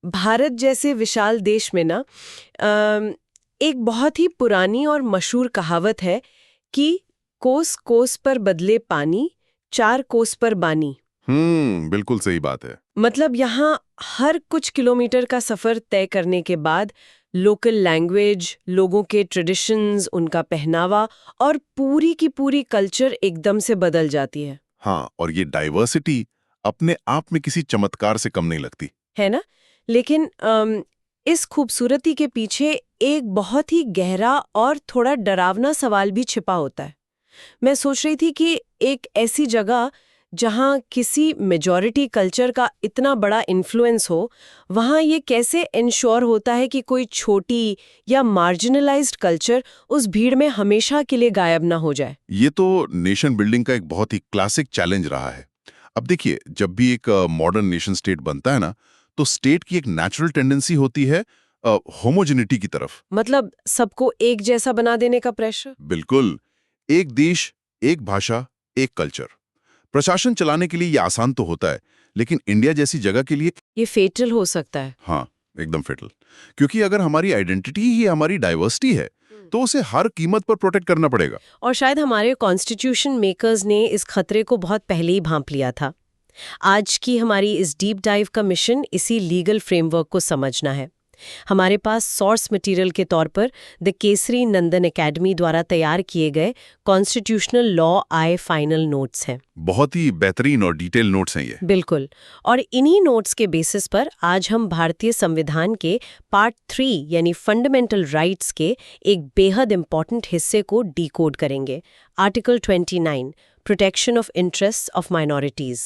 भारत जैसे विशाल देश में ना एक बहुत ही पुरानी और मशहूर कहावत है कि कोस कोस पर बदले पानी, चार कोस पर बानी। बिल्कुल सही बात है। मतलब यहाँ हर कुछ किलोमीटर का सफर तय करने के बाद लोकल लैंग्वेज, लोगों के ट्रेडिशंस, उनका पहनावा और पूरी की पूरी कल्चर एकदम से बदल जाती है। हाँ, और ये डाइवर्सिटी अपने आप में किसी चमत्कार से कम नहीं लगती है ना? लेकिन इस खूबसूरती के पीछे एक बहुत ही गहरा और थोड़ा डरावना सवाल भी छिपा होता है। मैं सोच रही थी कि एक ऐसी जगह जहां किसी मेजॉरिटी कल्चर का इतना बड़ा इन्फ्लुएंस हो, वहां ये कैसे इंश्योर होता है कि कोई छोटी या मार्जिनलाइज्ड कल्चर उस भीड़ में हमेशा के लिए गायब ना हो जाए। ये तो नेशन बिल्डिंग का एक बहुत ही क्लासिक चैलेंज रहा है। अब देखिए, जब भी एक मॉडर्न नेशन स्टेट बनता है ना, तो स्टेट की एक नेचुरल टेंडेंसी होती है होमोजेनिटी की तरफ। मतलब सबको एक जैसा बना देने का प्रेशर। बिल्कुल। एक देश, एक भाषा, एक कल्चर। प्रशासन चलाने के लिए ये आसान तो होता है, लेकिन इंडिया जैसी जगह के लिए ये फेटल हो सकता है। हाँ, एकदम फेटल। क्योंकि अगर हमारी आइडेंटिटी ही हमारी डाइवर्सिटी है, तो उसे हर कीमत पर प्रोटेक्ट करना पड़ेगा। और शायद हमारे कॉन्स्टिट्यूशन मेकर्स ने इस खतरे को बहुत पहले ही भांप लिया था। आज की हमारी इस डीप डाइव का मिशन इसी लीगल फ्रेमवर्क को समझना है। हमारे पास सोर्स मटेरियल के तौर पर द केसरी नंदन एकेडमी द्वारा तैयार किए गए कॉन्स्टिट्यूशनल लॉ आए फाइनल नोट्स हैं। बहुत ही बेहतरीन और डिटेल नोट्स हैं ये। बिल्कुल। और इन्हीं नोट्स के बेसिस पर आज हम भारतीय संविधान के पार्ट 3 यानी फंडामेंटल राइट्स के एक बेहद इंपॉर्टेंट हिस्से को डिकोड करेंगे। Article 29, protection of interests of minorities.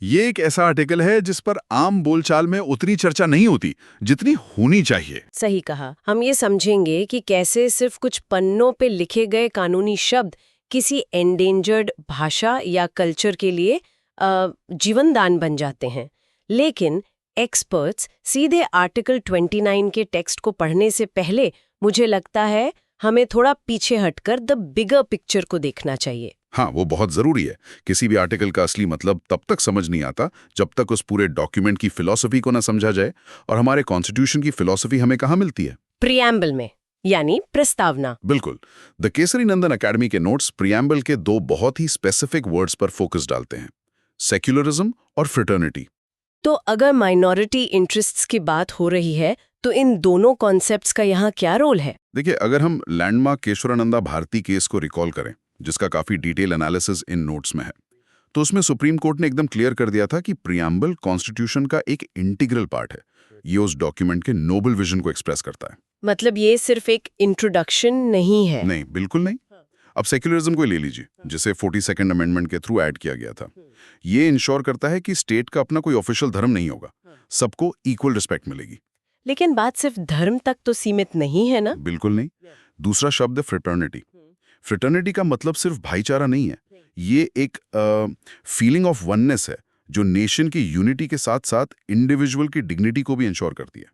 ये एक ऐसा आर्टिकल है जिस पर आम बोलचाल में उतनी चर्चा नहीं होती जितनी होनी चाहिए। सही कहा। हम ये समझेंगे कि कैसे सिर्फ कुछ पन्नों पे लिखे गए कानूनी शब्द किसी एंडेंजर्ड भाषा या कल्चर के लिए जीवन दान बन जाते हैं। लेकिन एक्सपर्ट्स सीधे आर्टिकल 29 के टेक्स्ट को पढ़ने से पहले मुझे लगता है हमें थोड़ा पीछे हटकर द बिगर पिक्चर को देखना चाहिए। हाँ, वो बहुत जरूरी है। किसी भी आर्टिकल का असली मतलब तब तक समझ नहीं आता जब तक उस पूरे डॉक्यूमेंट की फिलॉसफी को ना समझा जाए। और हमारे कॉन्स्टिट्यूशन की फिलॉसफी हमें कहाँ मिलती है? प्रियम्बल में, यानी प्रस्तावना। बिल्कुल। द केसरी नंदन एकेडमी के नोट्स प्रियम्बल के दो बहुत ही स्पेसिफिक वर्ड्स पर फोकस डालते हैं, सेक्युलरिज्म और फ्रेटर्निटी। तो अगर माइनॉरिटी इंटरेस्ट्स की बात हो रही है तो इन दोनों कॉन्सेप्ट्स का यहाँ क्या रोल है? देखिए, अगर हम लैंडमार्क केशवानंदा भारती केस को रिकॉल करें, जिसका काफी डिटेल एनालिसिस इन नोट्स में है, तो उसमें सुप्रीम कोर्ट ने एकदम क्लियर कर दिया था कि प्रियम्बल कॉन्स्टिट्यूशन का एक इंटीग्रल पार्ट है। ये उस डॉक्यूमेंट के नोबल विजन को एक्सप्रेस करता है। मतलब ये सिर्फ एक इंट्रोडक्शन नहीं है? नहीं, बिल्कुल नहीं। अब सेक्युलरिज्म को ले लीजिए, जिसे 42nd अमेंडमेंट के थ्रू ऐड किया गया था। ये इंश्योर करता है कि स्टेट का अपना कोई ऑफिशियल धर्म नहीं होगा, सबको इक्वल रिस्पेक्ट मिलेगी। लेकिन बात सिर्फ धर्म तक तो सीमित नहीं है ना? बिल्कुल नहीं। दूसरा शब्द है फ्रेटर्निटी। फ्रेटर्निटी का मतलब सिर्फ भाईचारा नहीं है, ये एक फीलिंग ऑफ वननेस है जो नेशन की यूनिटी के साथ साथ इंडिविजुअल की डिग्निटी को भी इंश्योर करती है।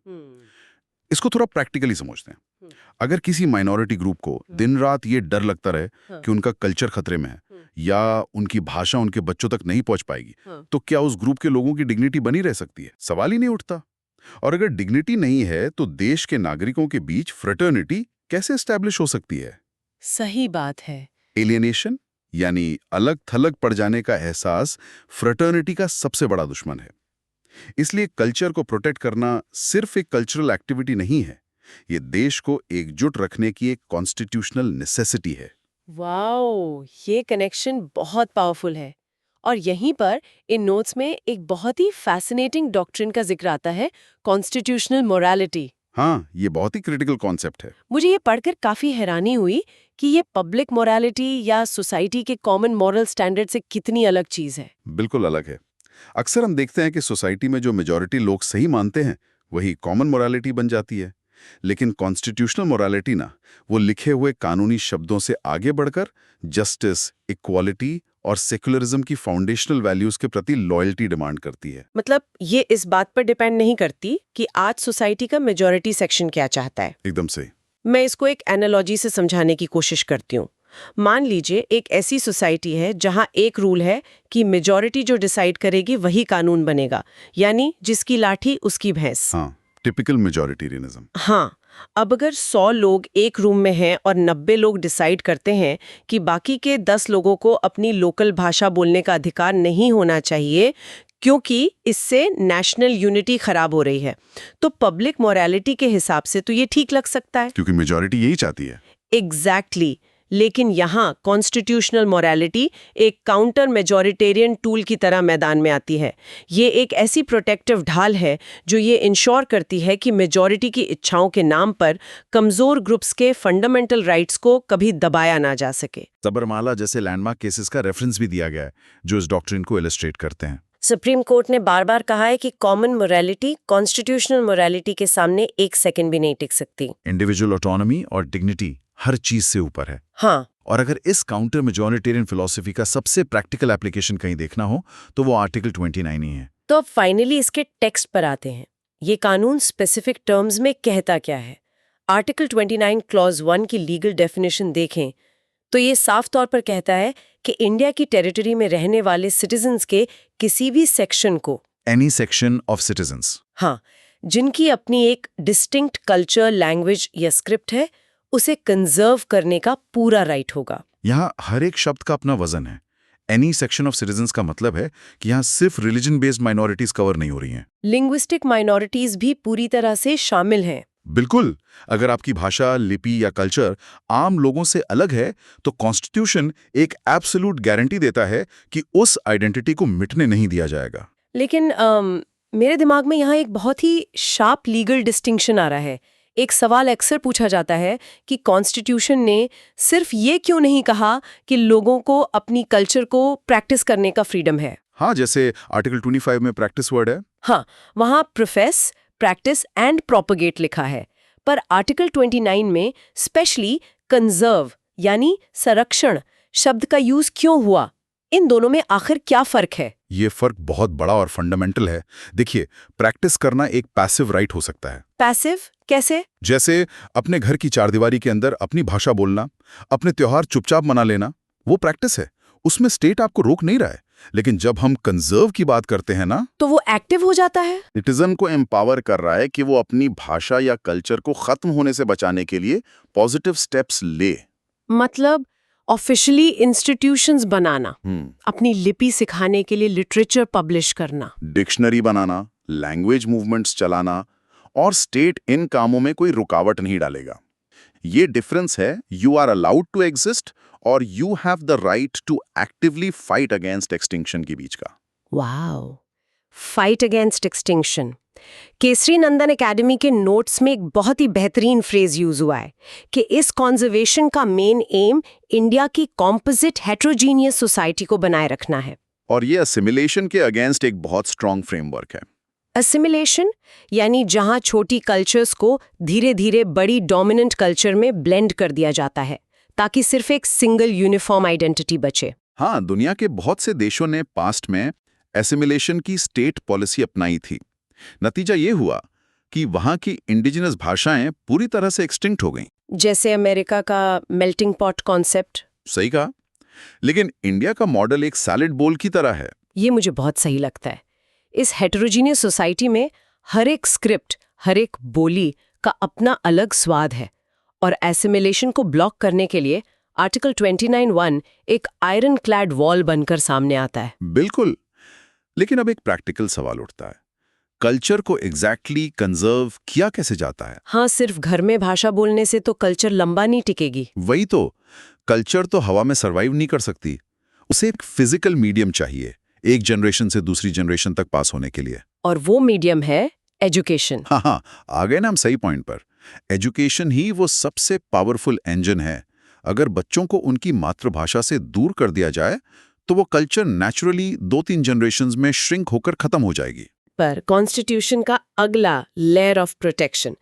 इसको थोड़ा प्रैक्टिकली समझते हैं। अगर किसी माइनॉरिटी ग्रुप को दिन रात ये डर लगता रहे कि उनका कल्चर खतरे में है या उनकी भाषा उनके बच्चों तक नहीं पहुंच पाएगी, तो क्या उस ग्रुप के लोगों की डिग्निटी बनी रह सकती है? सवाल ही नहीं उठता। और अगर डिग्निटी नहीं है तो देश के नागरिकों के बीच फ्रेटर्निटी कैसे एस्टैब्लिश हो सकती है? सही बात है। एलियनेशन यानी अलग थलग पड़ जाने का एहसास फ्रेटर्निटी का सबसे बड़ा दुश्मन है। इसलिए कल्चर को प्रोटेक्ट करना सिर्फ एक कल्चरल एक्टिविटी नहीं है, ये देश को एकजुट रखने की एक कॉन्स्टिट्यूशनल नेसेसिटी है। वाओ, ये कनेक्शन बहुत पावरफुल है। और यहीं पर इन नोट्स में एक बहुत ही फैसिनेटिंग डॉक्ट्रिन का जिक्र आता है, कॉन्स्टिट्यूशनल मोरालिटी। हाँ, ये बहुत ही क्रिटिकल कॉन्सेप्ट है। मुझे ये पढ़कर काफी हैरानी हुई कि ये पब्लिक मोरालिटी या सोसाइटी के कॉमन मॉरल स्टैंडर्ड से कितनी अलग चीज है। बिल्कुल अलग है। अक्सर हम देखते हैं कि सोसाइटी में जो मेजॉरिटी लोग सही मानते हैं वही कॉमन मोरालिटी बन जाती है। लेकिन कॉन्स्टिट्यूशनल मोरालिटी ना, वो लिखे हुए कानूनी शब्दों से आगे बढ़कर जस्टिस, इक्वालिटी और सेक्युलरिज्म की फाउंडेशनल वैल्यूज के प्रति लॉयल्टी डिमांड करती है। मतलब ये इस बात पर डिपेंड नहीं करती कि आज सोसाइटी का मेजॉरिटी सेक्शन क्या चाहता है। एकदम से। मैं इसको एक एनालॉजी से समझाने की कोशिश करती हूँ। मान लीजिए एक ऐसी सोसाइटी है जहां एक रूल है कि मेजॉरिटी जो डिसाइड करेगी वही कानून बनेगा, यानी जिसकी लाठी उसकी भैंस। हाँ, टिपिकल मेजॉरिटेरियनिज्म। हाँ, अब अगर 100 लोग एक रूम में हैं और 90 लोग डिसाइड करते हैं कि बाकी के 10 लोगों को अपनी लोकल भाषा बोलने का अधिकार नहीं होना चाहिए क्योंकि इससे नेशनल यूनिटी खराब हो रही है, तो पब्लिक मोरालिटी के हिसाब से तो ये ठीक लग सकता है। क्योंकि मेजॉरिटी यही चाहती है। एग्जैक्टली लेकिन यहाँ कॉन्स्टिट्यूशनल मोरालिटी एक काउंटर मेजॉरिटेरियन टूल की तरह मैदान में आती है। ये एक ऐसी प्रोटेक्टिव ढाल है जो ये इंश्योर करती है कि मेजॉरिटी की इच्छाओं के नाम पर कमजोर ग्रुप्स के फंडामेंटल राइट्स को कभी दबाया ना जा सके। सबरमाला जैसे लैंडमार्क केसेस का रेफरेंस भी दिया गया है जो इस डॉक्ट्रिन को इलस्ट्रेट करते हैं। सुप्रीम कोर्ट ने बार बार कहा है कि कॉमन मोरालिटी कॉन्स्टिट्यूशनल मोरालिटी के सामने एक सेकंड भी नहीं टिक सकती। इंडिविजुअल ऑटोनॉमी और डिग्निटी हर चीज से ऊपर है। हाँ, और अगर इस काउंटर मेजॉरिटेरियन फिलॉसफी का सबसे प्रैक्टिकल एप्लीकेशन कहीं देखना हो तो वो आर्टिकल 29 ही है। तो अब फाइनली इसके टेक्स्ट पर आते हैं। ये कानून स्पेसिफिक टर्म्स में कहता क्या है? आर्टिकल 29 क्लॉज 1 की लीगल डेफिनेशन देखें तो ये साफ तौर पर कहता है कि इंडिया की टेरिटरी में रहने वाले सिटीजन्स के किसी भी सेक्शन को, एनी सेक्शन ऑफ सिटीजन्स, हाँ, जिनकी अपनी एक डिस्टिंक्ट कल्चर, लैंग्वेज या स्क्रिप्ट है, उसे कंजर्व करने का पूरा राइट होगा। यहाँ हर एक शब्द का अपना वजन है। एनी सेक्शन ऑफ सिटीजन्स का मतलब है कि यहाँ सिर्फ रिलीजन बेस्ड माइनॉरिटीज कवर नहीं हो रही हैं। लिंग्विस्टिक माइनॉरिटीज भी पूरी तरह से शामिल हैं। बिल्कुल, अगर आपकी भाषा, लिपि या कल्चर आम लोगों से अलग है तो कॉन्स्टिट्यूशन एक एब्सोल्यूट गारंटी देता है कि उस आइडेंटिटी को मिटने नहीं दिया जाएगा। लेकिन मेरे दिमाग में यहाँ एक बहुत ही शार्प लीगल डिस्टिंक्शन आ रहा है। एक सवाल अक्सर पूछा जाता है कि कॉन्स्टिट्यूशन ने सिर्फ ये क्यों नहीं कहा कि लोगों को अपनी कल्चर को प्रैक्टिस करने का फ्रीडम है। हाँ, जैसे आर्टिकल 25 में प्रैक्टिस वर्ड है। हाँ, वहाँ प्रोफेस, प्रैक्टिस एंड प्रोपगेट लिखा है, पर आर्टिकल 29 में स्पेशली कंजर्व यानी संरक्षण शब्द का यूज क्यों हुआ? इन दोनों में आखिर क्या फर्क है? ये फर्क बहुत बड़ा और फंडामेंटल है। देखिए, प्रैक्टिस करना एक पैसिव राइट हो सकता है। पैसिव कैसे? जैसे अपने घर की चारदीवारी के अंदर अपनी भाषा बोलना, अपने त्योहार चुपचाप मना लेना, वो प्रैक्टिस है, उसमें स्टेट आपको रोक नहीं रहा है। लेकिन जब हम कंजर्व की बात करते हैं ना, तो वो एक्टिव हो जाता है। सिटीजन को एम्पावर कर रहा है कि वो अपनी भाषा या कल्चर को खत्म होने से बचाने के लिए पॉजिटिव स्टेप्स ले। मतलब ऑफिशियली इंस्टीट्यूशंस बनाना, अपनी लिपि सिखाने के लिए लिटरेचर पब्लिश करना, डिक्शनरी बनाना, लैंग्वेज मूवमेंट्स चलाना, और स्टेट इन कामों में कोई रुकावट नहीं डालेगा। ये डिफरेंस है you are allowed to exist और you have the right to actively fight against extinction के बीच का। Wow, fight against extinction. Kesari Nandan academy के नोट्स में एक बहुत ही बेहतरीन फ्रेज यूज हुआ है कि इस कॉन्जर्वेशन का मेन एम इंडिया की कॉम्पोजिट हेट्रोजीनियस सोसाइटी को बनाए रखना है। और ये असिमिलेशन के अगेंस्ट एक बहुत स्ट्रॉन्ग फ्रेमवर्क है। असिमिलेशन यानी जहां छोटी कल्चर्स को धीरे धीरे बड़ी डोमिनेंट कल्चर में ब्लेंड कर दिया जाता है ताकि सिर्फ एक सिंगल यूनिफॉर्म आइडेंटिटी बचे। हाँ, दुनिया के बहुत से देशों ने पास्ट में एसिमिलेशन की स्टेट पॉलिसी अपनाई थी। नतीजा ये हुआ कि वहां की इंडिजिनस भाषाएं पूरी तरह से एक्सटिंक्ट हो गईं। जैसे अमेरिका का मेल्टिंग पॉट कॉन्सेप्ट। सही कहा। लेकिन इंडिया का मॉडल एक सैलेड बोल की तरह है। ये मुझे बहुत सही लगता है। इस हेटेरोजीनियस सोसाइटी में हर एक स्क्रिप्ट, हर एक बोली का अपना अलग स्वाद है और एसिमिलेशन को ब्लॉक करने के लिए आर्टिकल 29(1) एक आयरन क्लैड वॉल बनकर सामने आता है। बिल्कुल। लेकिन अब एक प्रैक्टिकल सवाल उठता है, कल्चर को एग्जैक्टली कंजर्व किया कैसे जाता है? हाँ, सिर्फ घर में भाषा बोलने से तो कल्चर लंबा नहीं टिकेगी। वही तो, कल्चर तो हवा में सर्वाइव नहीं कर सकती। उसे एक फिजिकल मीडियम चाहिए, एक जनरेशन से दूसरी जनरेशन तक पास होने के लिए। और वो मीडियम है एजुकेशन। हाँ, आ गए ना हम सही पॉइंट पर। एजुकेशन ही वो सबसे पावरफुल इंजन है। अगर बच्चों को उनकी मातृभाषा से दूर कर दिया जाए तो वो कल्चर नेचुरली 2-3 जनरेशंस में श्रिंक होकर खत्म हो जाएगी। पर कॉन्स्टिट्यूशन का अगला लेयर ऑफ प्रोटेक्शन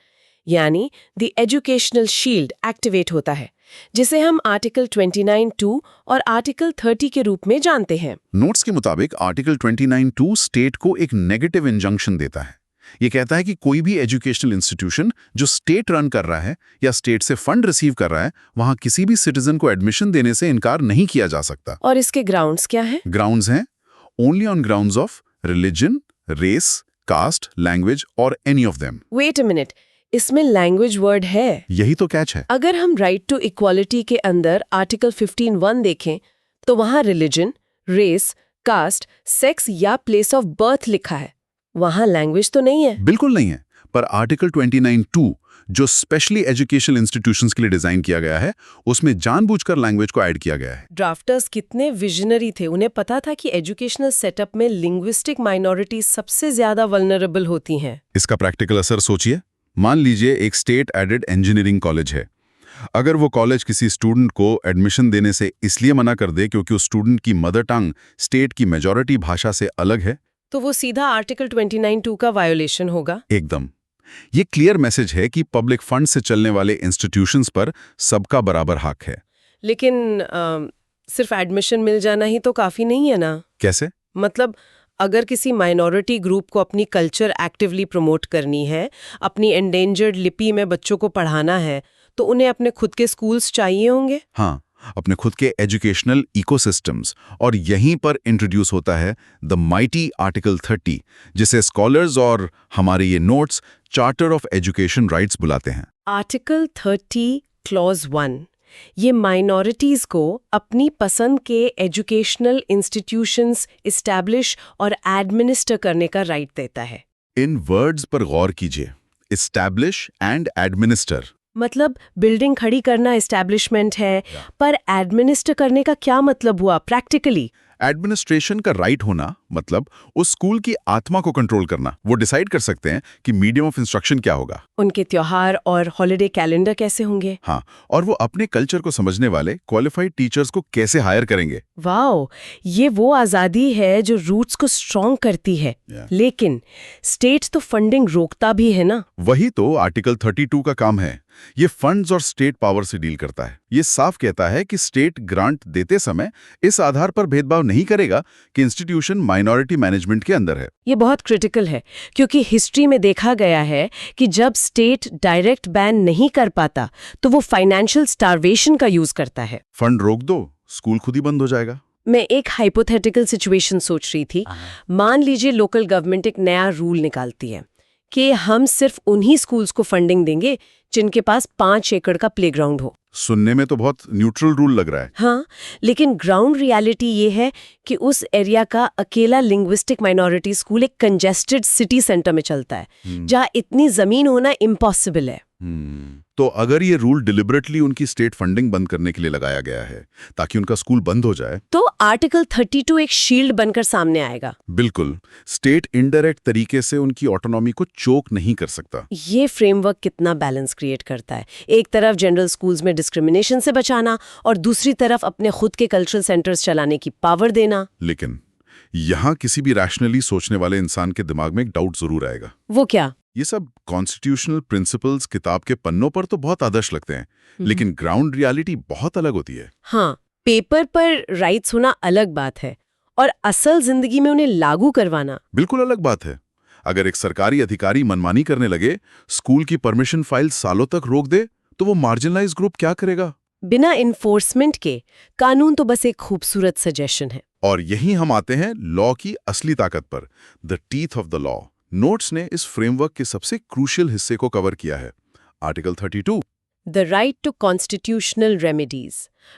यानी द एजुकेशनल शील्ड एक्टिवेट होता है, जिसे हम आर्टिकल 29(2) और आर्टिकल 30 के रूप में जानते हैं। नोट्स के मुताबिक आर्टिकल 29(2) स्टेट को एक नेगेटिव इंजंक्शन देता है। ये कहता है कि कोई भी एजुकेशनल इंस्टीट्यूशन जो स्टेट रन कर रहा है या स्टेट से फंड रिसीव कर रहा है, वहां किसी भी सिटीजन को एडमिशन देने से इनकार नहीं किया जा सकता। और इसके ग्राउंड्स क्या हैं? ग्राउंड्स हैं only on grounds of religion, race, caste, language और any of them. Wait a minute, इसमें लैंग्वेज वर्ड है। यही तो कैच है। अगर हम राइट टू इक्वालिटी के अंदर आर्टिकल 15(1) देखें तो वहां रिलीजन, रेस, कास्ट, सेक्स या प्लेस ऑफ बर्थ लिखा है। वहां लैंग्वेज तो नहीं है। बिल्कुल नहीं है, पर आर्टिकल 29(2) जो स्पेशली एजुकेशनल इंस्टीट्यूशंस के लिए डिजाइन किया गया है, उसमें जानबूझकर लैंग्वेज को ऐड किया गया है। ड्राफ्टर्स कितने विजनरी थे, उन्हें पता था कि एजुकेशनल सेटअप में लिंग्विस्टिक माइनॉरिटीज सबसे ज्यादा वल्नरेबल होती हैं। इसका प्रैक्टिकल असर सोचिए। मान लीजिए एक स्टेट एडेड इंजीनियरिंग कॉलेज है। अगर वो कॉलेज किसी स्टूडेंट को एडमिशन देने से इसलिए मना कर दे क्योंकि उस स्टूडेंट की मदर टंग स्टेट की मेजॉरिटी भाषा से अलग है, तो वो सीधा आर्टिकल 29(2) का वायोलेशन होगा। एकदम। ये क्लियर मैसेज है कि पब्लिक फंड से चलने वाले इंस्टीट्यूशंस पर सबका बराबर हक है। लेकिन सिर्फ एडमिशन मिल जाना ही तो काफी नहीं है ना। कैसे? मतलब अगर किसी माइनॉरिटी ग्रुप को अपनी कल्चर एक्टिवली प्रमोट करनी है, अपनी एंडेंजर्ड लिपि में बच्चों को पढ़ाना है, तो उन्हें अपने खुद के स्कूल्स चाहिए होंगे। हाँ, अपने खुद के एजुकेशनल इकोसिस्टम्स। और यहीं पर इंट्रोड्यूस होता है द माइटी आर्टिकल 30, जिसे स्कॉलर्स और हमारे ये notes charter of education rights बुलाते हैं। आर्टिकल 30 क्लॉज 1 ये माइनॉरिटीज को अपनी पसंद के एजुकेशनल इंस्टीट्यूशंस इस्टेब्लिश और एडमिनिस्टर करने का राइट देता है। इन वर्ड्स पर गौर कीजिए, इस्टेब्लिश एंड एडमिनिस्टर। मतलब बिल्डिंग खड़ी करना एस्टैब्लिशमेंट है, पर एडमिनिस्टर करने का क्या मतलब हुआ प्रैक्टिकली? एडमिनिस्ट्रेशन का राइट होना मतलब उस स्कूल की आत्मा को कंट्रोल करना। वो डिसाइड कर सकते हैं कि मीडियम ऑफ इंस्ट्रक्शन क्या होगा, उनके त्योहार और हॉलिडे कैलेंडर कैसे होंगे। हाँ, और वो अपने कल्चर को समझने वाले क्वालिफाइड टीचर्स को कैसे हायर करेंगे। वाओ, ये वो आजादी है जो रूट्स को स्ट्रॉन्ग करती है। लेकिन स्टेट तो फंडिंग रोकता भी है ना। वही तो आर्टिकल 32 का काम है। ये फंड्स और स्टेट पावर से डील करता है। ये साफ कहता है कि स्टेट ग्रांट देते समय इस आधार पर भेदभाव नहीं करेगा कि इंस्टीट्यूशन माइनॉरिटी मैनेजमेंट के अंदर है। ये बहुत क्रिटिकल है, क्योंकि हिस्ट्री में देखा गया है कि जब स्टेट डायरेक्ट बैन नहीं कर पाता तो वो फाइनेंशियल स्टारवेशन का यूज करता है। फंड रोक दो, स्कूल खुद ही बंद हो जाएगा। मैं एक हाइपोथेटिकल सिचुएशन सोच रही थी। मान लीजिए लोकल गवर्नमेंट एक नया रूल निकालती है कि हम सिर्फ उन्हीं स्कूल्स को फंडिंग देंगे जिनके पास 5 एकड़ का प्लेग्राउंड हो। सुनने में तो बहुत न्यूट्रल रूल लग रहा है। हाँ, लेकिन ग्राउंड रियलिटी ये है कि उस एरिया का अकेला लिंग्विस्टिक माइनॉरिटी स्कूल एक कंजेस्टेड सिटी सेंटर में चलता है, जहाँ इतनी जमीन होना इम्पॉसिबल है। तो अगर ये रूल डिलिबरेटली उनकी स्टेट फंडिंग बंद करने के लिए लगाया गया है ताकि उनका स्कूल बंद हो जाए, तो आर्टिकल 32 एक शील्ड बनकर सामने आएगा। बिल्कुल, स्टेट इनडायरेक्ट तरीके से उनकी ऑटोनॉमी को चोक नहीं कर सकता। ये फ्रेमवर्क कितना बैलेंस क्रिएट करता है। एक तरफ जनरल स्कूल्स में डिस्क्रिमिनेशन से बचाना और दूसरी तरफ अपने खुद के कल्चरल सेंटर्स चलाने की पावर देना। लेकिन यहाँ किसी भी रैशनली सोचने वाले इंसान के दिमाग में एक डाउट जरूर आएगा। वो क्या? ये सब कॉन्स्टिट्यूशनल प्रिंसिपल्स किताब के पन्नों पर तो बहुत आदर्श लगते हैं, लेकिन ग्राउंड रियलिटी बहुत अलग होती है। हाँ, पेपर पर राइट्स होना अलग बात है और असल जिंदगी में उन्हें लागू करवाना बिल्कुल अलग बात है। अगर एक सरकारी अधिकारी मनमानी करने लगे, स्कूल की परमिशन फाइल सालों तक रोक दे, तो वो मार्जिनलाइज्ड ग्रुप क्या करेगा? बिना इन्फोर्समेंट के कानून तो बस एक खूबसूरत सजेशन है। और यहीं हम आते हैं लॉ की असली ताकत पर, the teeth of the law. Notes ने इस फ्रेमवर्क के सबसे क्रूशियल हिस्से को कवर किया है, article 32। The right to constitutional remedies.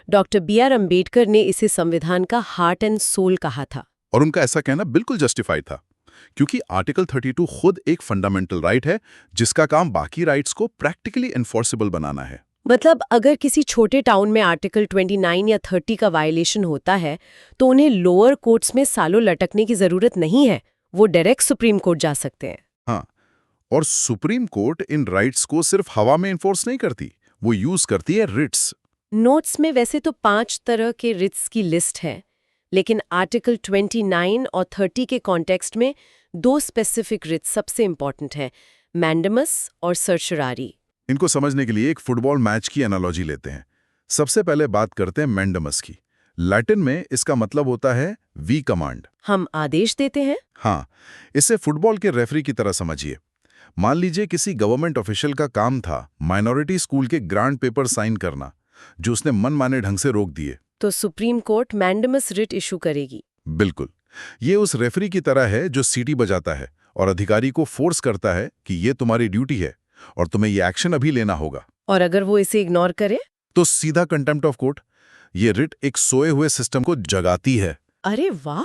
Doctor B.R. Ambedkar ने इसे संविधान का हार्ट एंड सोल कहा था। और उनका ऐसा कहना बिल्कुल जस्टिफाइड था, क्योंकि आर्टिकल 32 खुद एक फंडामेंटल राइट है जिसका काम बाकी राइट्स को प्रैक्टिकली एनफोर्सेबल बनाना है। मतलब अगर किसी छोटे टाउन में आर्टिकल 29 या 30 का वायलेशन होता है तो उन्हें लोअर कोर्ट्स में सालों लटकने की जरूरत नहीं है, वो डायरेक्ट सुप्रीम कोर्ट जा सकते हैं। हाँ, और सुप्रीम कोर्ट इन राइट्स को सिर्फ हवा में इन्फोर्स नहीं करती, वो यूज करती है रिट्स। नोट्स में वैसे तो 5 तरह के रिट्स की लिस्ट है, लेकिन आर्टिकल 29 और 30 के कॉन्टेक्स्ट में 2 स्पेसिफिक रिट्स सबसे इंपॉर्टेंट है, मैंडेमस और सर्चरारी। इनको समझने के लिए एक फुटबॉल मैच की एनालॉजी लेते हैं। सबसे पहले बात करते हैं मैंडेमस की। लैटिन में इसका मतलब होता है वी कमांड। हम आदेश देते हैं। हाँ, इसे फुटबॉल के रेफरी की तरह समझिए। मान लीजिए किसी गवर्नमेंट ऑफिशियल का काम था माइनॉरिटी स्कूल के ग्रांट पेपर साइन करना, जो उसने मनमाने ढंग से रोक दिए, तो supreme court mandamus writ issue करेगी। बिल्कुल, ये उस रेफरी की तरह है जो सीटी बजाता है और अधिकारी को फोर्स करता है कि ये तुम्हारी ड्यूटी है और तुम्हें ये एक्शन अभी लेना होगा। और अगर वो इसे इग्नोर करे? तो सीधा कंटेम्प्ट ऑफ कोर्ट। ये रिट एक सोए हुए सिस्टम को जगाती है। अरे वाह!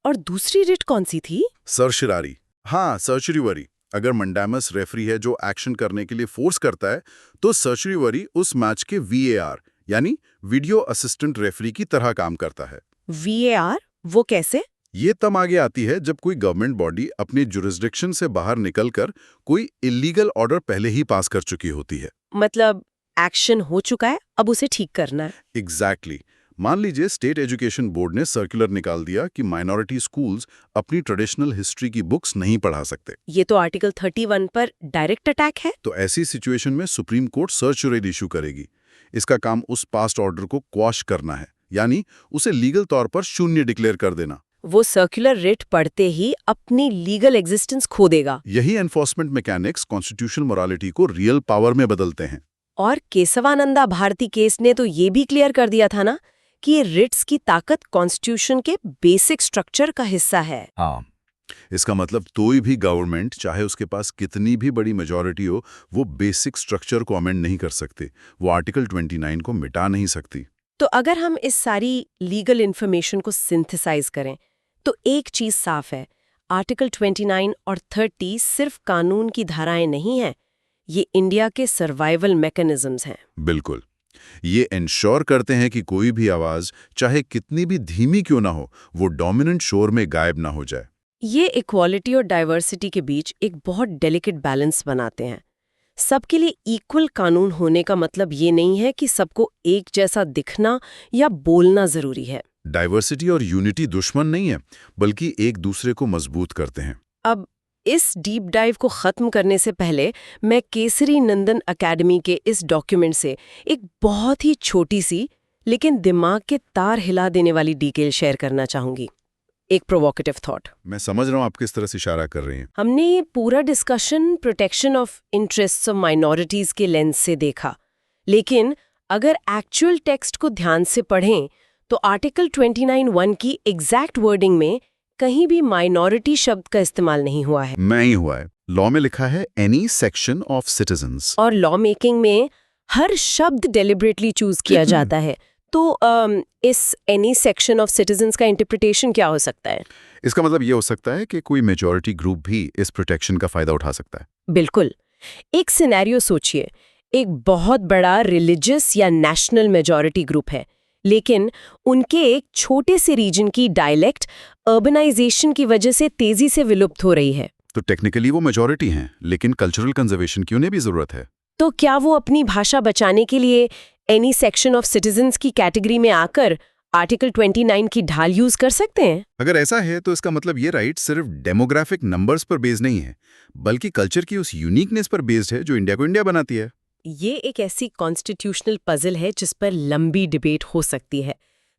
और दूसरी रिट कौन सी थी? सर्शिरारी, हाँ सर्चरीवरी। अगर मंडामस रेफरी है जो एक्शन करने के लिए फोर्स करता है, तो सर्चरीवरी उस मैच के VAR यानी वीडियो असिस्टेंट रेफरी की तरह काम करता है। VAR? वो कैसे? ये तब आगे आती है जब कोई गवर्नमेंट बॉडी अपनी जुरिस्डिक्शन से बाहर निकलकर कोई इलीगल ऑर्डर पहले ही पास कर चुकी होती है। मतलब एक्शन हो चुका है, अब उसे ठीक करना है। एग्जैक्टली। मान लीजिए स्टेट एजुकेशन बोर्ड ने सर्कुलर निकाल दिया कि माइनॉरिटी स्कूल्स अपनी ट्रेडिशनल हिस्ट्री की बुक्स नहीं पढ़ा सकते। ये तो आर्टिकल 31 पर डायरेक्ट अटैक है। तो ऐसी सिचुएशन में सुप्रीम कोर्ट सर्चुरेट इशू करेगी। इसका काम उस पास्ट ऑर्डर को क्वाश करना है, यानी उसे लीगल तौर पर शून्य डिक्लेयर कर देना। वो सर्कुलर रिट पढ़ते ही अपनी लीगल एग्जिस्टेंस खो देगा। यही एनफोर्समेंट मैकेनिक्स कॉन्स्टिट्यूशनल मोरालिटी को रियल पावर में बदलते हैं। और केशवानंदा भारती केस ने तो ये भी क्लियर कर दिया था ना कि ये रिट्स की ताकत कॉन्स्टिट्यूशन के बेसिक स्ट्रक्चर का हिस्सा है। हाँ, इसका मतलब कोई भी गवर्नमेंट, चाहे उसके पास कितनी भी बड़ी मेजॉरिटी हो, वो बेसिक स्ट्रक्चर को अमेंड नहीं कर सकती। वो आर्टिकल 29 को मिटा नहीं सकती। तो अगर हम इस सारी लीगल इन्फॉर्मेशन को सिंथेसाइज करें तो एक चीज साफ है, आर्टिकल 29 और 30 सिर्फ कानून की धाराएं नहीं हैं, ये इंडिया के सर्वाइवल मैकेनिज्म्स हैं। बिल्कुल। ये इंश्योर करते हैं कि कोई भी आवाज, चाहे कितनी भी धीमी क्यों ना हो, वो डोमिनेंट शोर में गायब ना हो जाए। ये इक्वालिटी और डाइवर्सिटी के बीच एक बहुत डेलिकेट बैलेंस बनाते हैं। सबके लिए इक्वल कानून होने का मतलब ये नहीं है कि सबको एक जैसा दिखना या बोलना जरूरी है। डाइवर्सिटी और यूनिटी दुश्मन नहीं है, बल्कि एक दूसरे को मजबूत करते हैं। अब इस डीप डाइव को खत्म करने से पहले मैं केसरी नंदन एकेडमी के इस डॉक्यूमेंट से एक बहुत ही छोटी सी लेकिन दिमाग के तार हिला देने वाली डिटेल शेयर करना चाहूंगी। एक प्रोवोकेटिव थॉट। मैं समझ रहा हूँ आप किस तरह से इशारा कर रही हैं। हमने ये पूरा discussion protection of interests of minorities के लेंस से देखा, लेकिन अगर एक्चुअल टेक्स्ट को ध्यान से पढ़ें तो आर्टिकल 29(1) की एग्जैक्ट वर्डिंग में कहीं भी माइनॉरिटी शब्द का इस्तेमाल नहीं हुआ है। नहीं हुआ है। लॉ में लिखा है एनी सेक्शन ऑफ सिटीजन्स। और लॉ मेकिंग में हर शब्द डेलिबरेटली चूज किया जाता है। तो इस एनी सेक्शन ऑफ सिटीजन्स का इंटरप्रिटेशन क्या हो सकता है? इसका मतलब ये हो सकता है कि कोई मेजॉरिटी ग्रुप भी इस प्रोटेक्शन का फायदा उठा सकता है। बिल्कुल। एक सिनेरियो सोचिए, एक बहुत बड़ा रिलीजियस या नेशनल मेजॉरिटी ग्रुप है, लेकिन उनके एक छोटे से रीजन की डायलेक्ट अर्बनाइजेशन की वजह से तेजी से विलुप्त हो रही है। तो टेक्निकली वो मेजॉरिटी हैं, लेकिन कल्चरल कंजर्वेशन की उन्हें भी जरूरत है। तो क्या वो अपनी भाषा बचाने के लिए एनी सेक्शन ऑफ सिटीजन्स की कैटेगरी में आकर आर्टिकल 29 की ढाल यूज कर सकते हैं? अगर ऐसा है तो इसका मतलब ये राइट सिर्फ डेमोग्राफिक नंबर्स पर बेस्ड नहीं है, बल्कि कल्चर की उस यूनिकनेस पर बेस्ड है जो इंडिया को इंडिया बनाती है। ये एक ऐसी कॉन्स्टिट्यूशनल पजल है जिस पर लंबी डिबेट हो सकती है।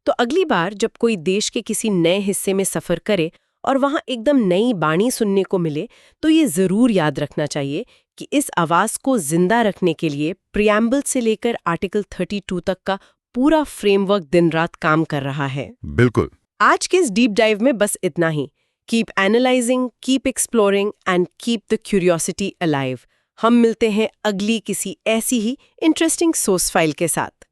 तो अगली बार जब कोई देश के किसी नए हिस्से में सफर करे और वहां एकदम नई बाणी सुनने को मिले, तो ये जरूर याद रखना चाहिए कि इस आवाज को जिंदा रखने के लिए प्रियम्बल से लेकर आर्टिकल 32 तक का पूरा फ्रेमवर्क दिन रात काम कर रहा है। बिल्कुल। आज के इस डीप डाइव में बस इतना ही। Keep analysing, keep exploring and keep the curiosity alive. हम मिलते हैं अगली किसी ऐसी ही इंटरेस्टिंग सोर्स फाइल के साथ।